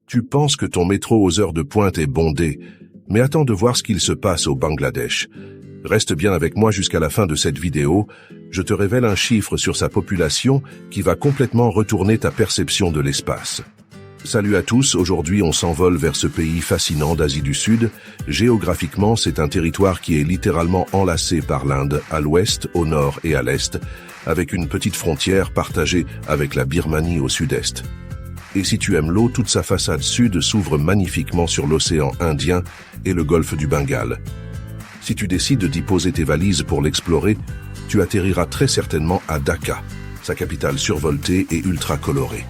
Tu penses que ton métro aux heures de pointe est bondé, mais attends de voir ce qu'il se passe au Bangladesh. Reste bien avec moi jusqu'à la fin de cette vidéo, je te révèle un chiffre sur sa population qui va complètement retourner ta perception de l'espace. Salut à tous, aujourd'hui on s'envole vers ce pays fascinant d'Asie du Sud. Géographiquement, c'est un territoire qui est littéralement enlacé par l'Inde à l'ouest, au nord et à l'est, avec une petite frontière partagée avec la Birmanie au sud-est. Et si tu aimes l'eau, toute sa façade sud s'ouvre magnifiquement sur l'océan Indien et le golfe du Bengale. Si tu décides d'y poser tes valises pour l'explorer, tu atterriras très certainement à Dhaka, sa capitale survoltée et ultra colorée.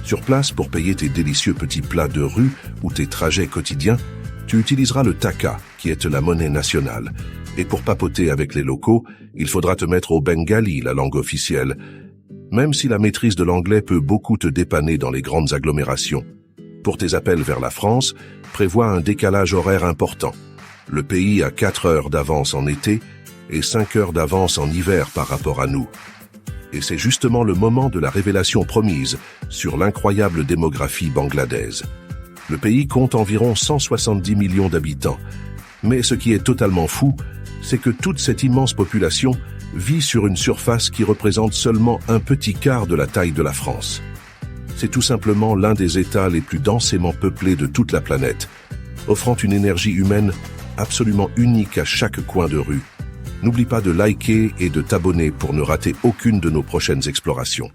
Sur place, pour payer tes délicieux petits plats de rue ou tes trajets quotidiens, tu utiliseras le taka, qui est la monnaie nationale. Et pour papoter avec les locaux, il faudra te mettre au bengali, la langue officielle, même si la maîtrise de l'anglais peut beaucoup te dépanner dans les grandes agglomérations. Pour tes appels vers la France, prévois un décalage horaire important. Le pays a 4 heures d'avance en été et 5 heures d'avance en hiver par rapport à nous. Et c'est justement le moment de la révélation promise sur l'incroyable démographie bangladaise. Le pays compte environ 170 millions d'habitants. Mais ce qui est totalement fou, c'est que toute cette immense population vit sur une surface qui représente seulement un petit quart de la taille de la France. C'est tout simplement l'un des États les plus densément peuplés de toute la planète, offrant une énergie humaine absolument unique à chaque coin de rue. N'oublie pas de liker et de t'abonner pour ne rater aucune de nos prochaines explorations.